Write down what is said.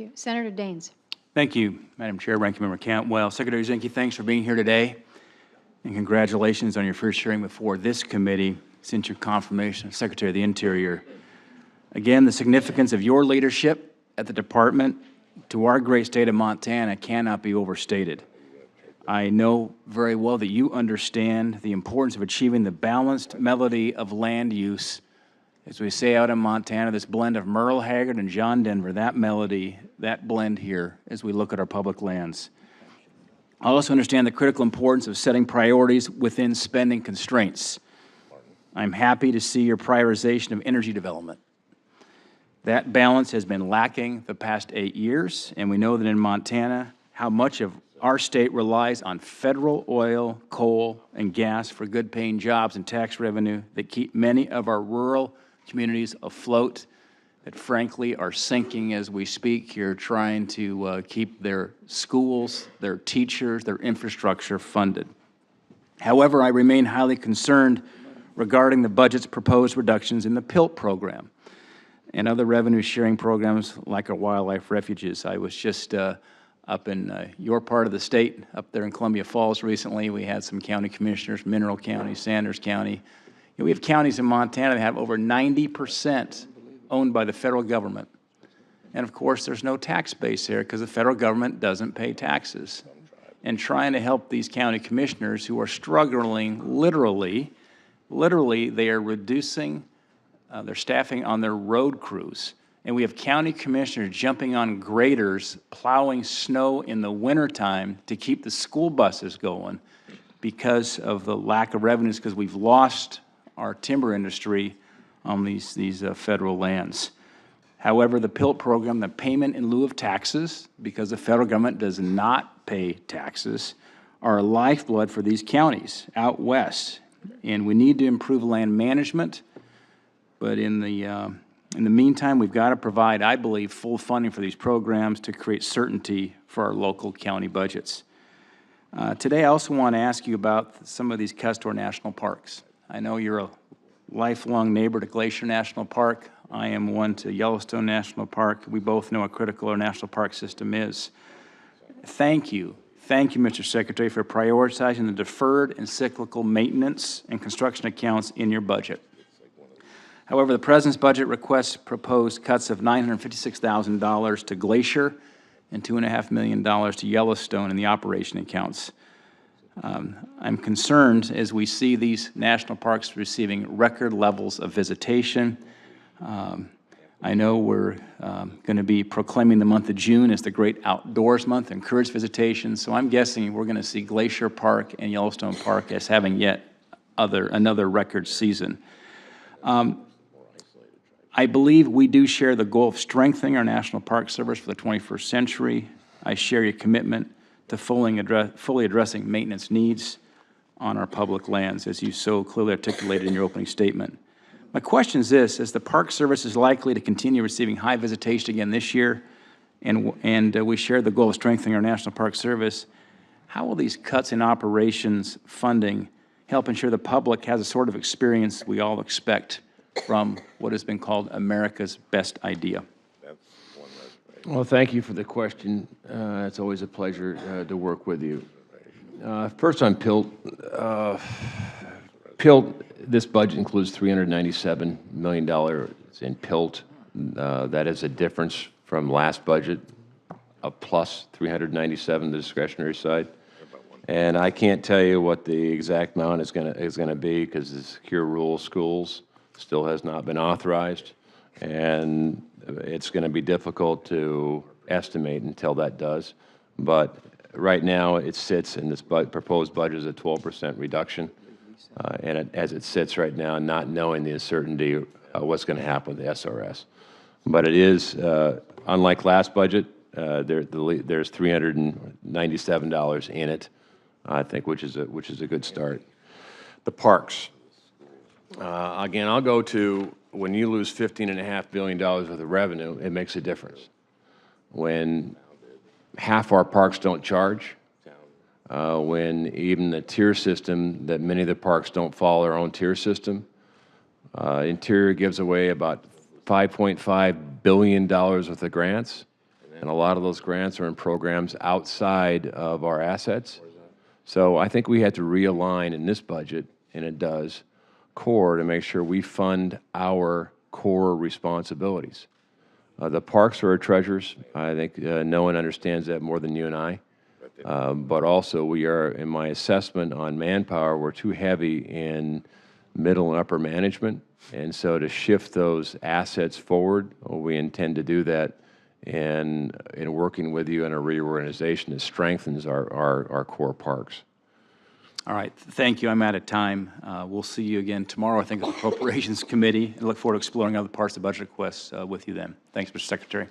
you. Senator Daines. Thank you, Madam Chair, Ranking Member Cantwell. Secretary Zinke, thanks for being here today, and congratulations on your first hearing before this committee since your confirmation as Secretary of the Interior. Again, the significance of your leadership at the Department to our great state of Montana cannot be overstated. I know very well that you understand the importance of achieving the balanced melody of land use. As we say out in Montana, this blend of Merle Haggard and John Denver, that melody, that blend here as we look at our public lands. I also understand the critical importance of setting priorities within spending constraints. I'm happy to see your prioritization of energy development. That balance has been lacking the past 8 years, and we know that in Montana, how much of our state relies on federal oil, coal, and gas for good-paying jobs and tax revenue that keep many of our rural communities afloat, that frankly are sinking as we speak here, trying to keep their schools, their teachers, their infrastructure funded. However, I remain highly concerned regarding the budget's proposed reductions in the PILT program and other revenue-sharing programs like our wildlife refuges. I was just up in your part of the state, up there in Columbia Falls recently. We had some county commissioners, Mineral County, Sanders County. We have counties in Montana that have over 90% owned by the federal government. And of course, there's no tax base there because the federal government doesn't pay taxes. And trying to help these county commissioners who are struggling literally, they are reducing their staffing on their road crews. And we have county commissioners jumping on graders, plowing snow in the wintertime to keep the school buses going because of the lack of revenues, because we've lost our timber industry on these federal lands. However, the PILT program, the payment in lieu of taxes, because the federal government does not pay taxes, are a lifeblood for these counties out west. And we need to improve land management, but in the meantime, we've got to provide, I believe, full funding for these programs to create certainty for our local county budgets. Today, I also want to ask you about some of these cuts to our national parks. I know you're a lifelong neighbor to Glacier National Park. I am one to Yellowstone National Park. We both know how critical our national park system is. Thank you, Mr. Secretary, for prioritizing the deferred and cyclical maintenance and construction accounts in your budget. However, the President's budget requests proposed cuts of $956,000 to Glacier and $2.5 million to Yellowstone in the operation accounts. I'm concerned as we see these national parks receiving record levels of visitation. I know we're going to be proclaiming the month of June as the Great Outdoors Month, encourage visitation, so I'm guessing we're going to see Glacier Park and Yellowstone Park as having yet another record season. I believe we do share the goal of strengthening our National Park Service for the 21st century. I share your commitment to fully addressing maintenance needs on our public lands, as you so clearly articulated in your opening statement. My question is this: as the Park Service is likely to continue receiving high visitation again this year, and we share the goal of strengthening our National Park Service, how will these cuts in operations funding help ensure the public has a sort of experience we all expect from what has been called America's best idea? Well, thank you for the question. It's always a pleasure to work with you. First on PILT. This budget includes $397 million in PILT. That is a difference from last budget, a plus $397, the discretionary side. And I can't tell you what the exact amount is going to be because the secure rural schools still has not been authorized, and it's going to be difficult to estimate until that does. But right now, it sits in this proposed budget as a 12% reduction, and as it sits right now, not knowing the uncertainty of what's going to happen with the SRS. But it is, unlike last budget, there's $397 in it, I think, which is a good start. The parks. Again, I'll go to when you lose $15.5 billion worth of revenue, it makes a difference. When half our parks don't charge, when even the tier system, that many of the parks don't follow their own tier system, Interior gives away about $5.5 billion worth of grants, and a lot of those grants are in programs outside of our assets. So I think we had to realign in this budget, and it does, core to make sure we fund our core responsibilities. The parks are our treasures. I think no one understands that more than you and I. But also, we are, in my assessment on manpower, we're too heavy in middle and upper management. And so to shift those assets forward, we intend to do that in working with you in a reorganization that strengthens our core parks. All right, thank you. I'm out of time. We'll see you again tomorrow, I think, at the Appropriations Committee. I look forward to exploring other parts of the budget requests with you then. Thanks, Mr. Secretary.